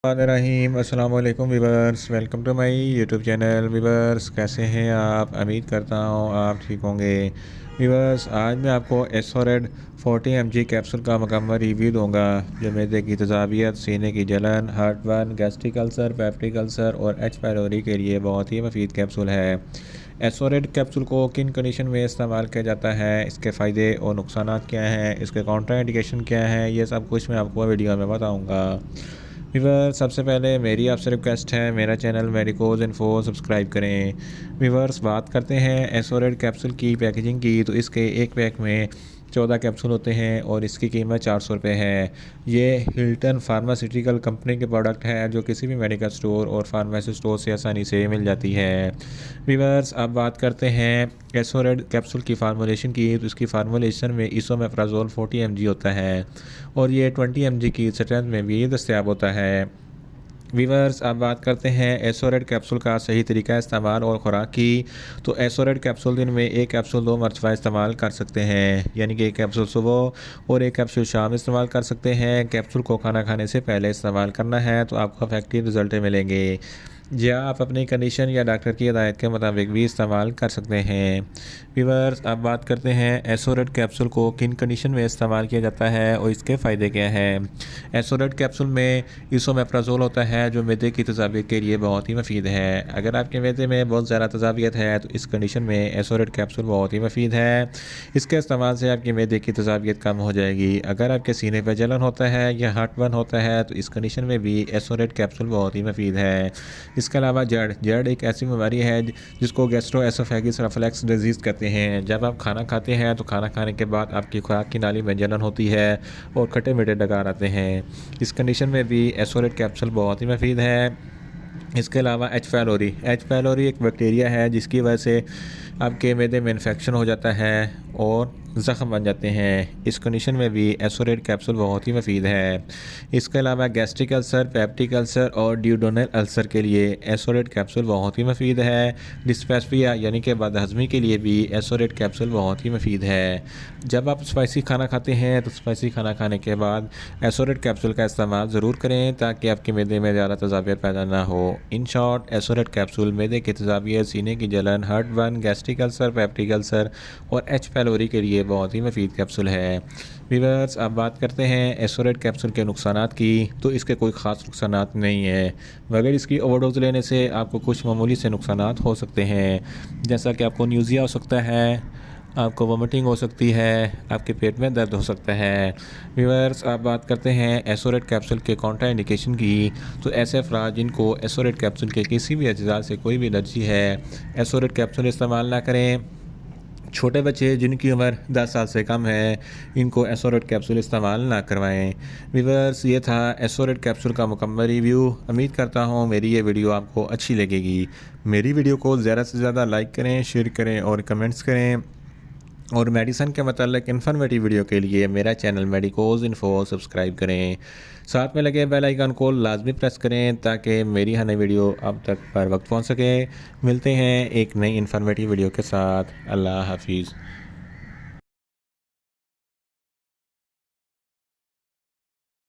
रहीम अस्सलाम वालेकुम viewers, welcome to my YouTube channel. Viewers, कैसे हैं आप? उम्मीद करता हूँ आप ठीक होंगे। वीवर्स, आज मैं आपको एसोरेड 40 mg कैप्सूल का मुकम्मल रिव्यू दूंगा जो मैदे की तेज़ाबियत, सीने की जलन, heart burn, gastric ulcer, peptic ulcer और एच पायलोरी के लिए बहुत ही मुफीद कैप्सूल है। एसोरेड कैप्सूल को किन कंडीशन में इस्तेमाल किया जाता है, इसके फ़ायदे और नुकसान क्या हैं, इसके काउंटर इंडिकेशन क्या है, ये सब कुछ मैं आपको वीडियो में बताऊँगा। वीवर, सबसे पहले मेरी आपसे रिक्वेस्ट है, मेरा चैनल मेडिकोज इन्फो सब्सक्राइब करें। वीवर्स, बात करते हैं एसोरेड कैप्सूल की पैकेजिंग की, तो इसके एक पैक में 14 कैप्सूल होते हैं और इसकी कीमत 400 रुपये है। ये हिल्टन फार्मास्यूटिकल कंपनी के प्रोडक्ट है जो किसी भी मेडिकल स्टोर और फार्मेसी स्टोर से आसानी से मिल जाती है। वीवर्स, अब बात करते हैं एसोरेड कैप्सूल की फार्मूलेशन की, तो इसकी फार्मूलेशन में इसोमेप्राजोल 40 mg होता है और ये 20 mg की स्ट्रेंथ में भी दस्तियाब होता है। वीवर्स, अब बात करते हैं एसोरेड कैप्सूल का सही तरीका इस्तेमाल और ख़ुराक की, तो एसोरेड कैप्सूल दिन में एक कैप्सूल 2 मरतबा इस्तेमाल कर सकते हैं, यानी कि एक कैप्सूल सुबह और एक कैप्सूल शाम इस्तेमाल कर सकते हैं। कैप्सूल को खाना खाने से पहले इस्तेमाल करना है तो आपको इफेक्टिव रिजल्ट मिलेंगे, या आप अपनी कंडीशन या डॉक्टर की हिदायत के मुताबिक भी इस्तेमाल कर सकते हैं। वीवर्स, अब बात करते हैं एसोरेड कैप्सूल को किन कंडीशन में इस्तेमाल किया जाता है और इसके फ़ायदे क्या हैं। एसोरेड कैप्सूल में इसोमेप्राजोल होता है जो मैदे की तेज़ाबियत के लिए बहुत ही मुफीद है। अगर आपके मैदे में बहुत ज़्यादा तेज़ाबियत है तो इस कंडीशन में एसोरेड कैप्सूल बहुत ही मुफीद है। इसके इस्तेमाल से आपकी मैदे की तेज़ाबियत कम हो जाएगी। अगर आपके सीने पर जलन होता है या हार्ट बर्न होता है तो इस कंडीशन में भी एसोरेड कैप्सूल बहुत ही मुफीद है। इसके अलावा जड़ एक ऐसी बीमारी है जिसको गैस्ट्रोएसोफेगस रिफ्लक्स डिजीज़ कहते हैं। जब आप खाना खाते हैं तो खाना खाने के बाद आपकी खुराक की नाली में जलन होती है और खट्टे मीठे डकार आते हैं। इस कंडीशन में भी एसोरेड कैप्सूल बहुत ही मुफीद है। इसके अलावा एच पायलोरी एक बैक्टीरिया है जिसकी वजह से आपके मैदे में इन्फेक्शन हो जाता है और ज़ख़म बन जाते हैं। इस कंडीशन में भी एसोरेड कैप्सूल बहुत ही मुफीद है। इसके अलावा गैस्ट्रिक अल्सर, पेप्टिक अल्सर और ड्यूडेनल अल्सर के लिए एसोरेड कैप्सूल बहुत ही मुफीद है। डिस्पेप्सिया यानी कि बदहज़मी के लिए भी एसोरेड कैप्सूल बहुत ही मुफीद है। जब आप स्पाइसी खाना खाते हैं तो स्पाइसी खाना खाने के बाद एसोरेड कैप्सूल का इस्तेमाल ज़रूर करें ताकि आपके मैदे में ज़्यादा तेज़ाबियत पैदा ना हो। इन शॉर्ट, एसोरेड कैप्सूल मैदे की तेज़ाबियत, सीने की जलन, heart burn, gastric ulcer, peptic ulcer और एच पायलोरी के लिए बहुत ही मुफीद कैप्सूल है। वीवर्स, अब बात करते हैं एसोरेड कैप्सूल के नुकसानात की, तो इसके कोई ख़ास नुकसानात नहीं है, मगर इसकी ओवरडोज लेने से आपको कुछ मामूली से नुकसानात हो सकते हैं, जैसा कि आपको न्यूज़िया हो सकता है, आपको वोमिटिंग हो सकती है, आपके पेट में दर्द हो सकता है। व्यूअर्स, आप बात करते हैं एसोरेड कैप्सूल के काउंटर इंडिकेशन की, तो ऐसे अफराद जिनको एसोरेड कैप्सूल के किसी भी अज्जा से कोई भी एलर्जी है, एसोरेड कैप्सूल इस्तेमाल ना करें। छोटे बच्चे जिनकी उम्र 10 साल से कम है, इनको एसोरेड कैप्सूल इस्तेमाल ना करवाएं। व्यूअर्स, ये था एसोरेड कैप्सूल का मुकम्मल रिव्यू। उम्मीद करता हूँ मेरी ये वीडियो आपको अच्छी लगेगी। मेरी वीडियो को ज़्यादा से ज़्यादा लाइक करें, शेयर करें और कमेंट्स करें, और मेडिसन के मतलब इन्फॉर्मेटिव वीडियो के लिए मेरा चैनल मेडिकोज इन्फो सब्सक्राइब करें। साथ में लगे बेल आइकन को लाजमी प्रेस करें ताकि मेरी हर नई वीडियो अब तक पर वक्त पहुंच सके। मिलते हैं एक नई इन्फॉर्मेटिव वीडियो के साथ। अल्लाह हाफिज़।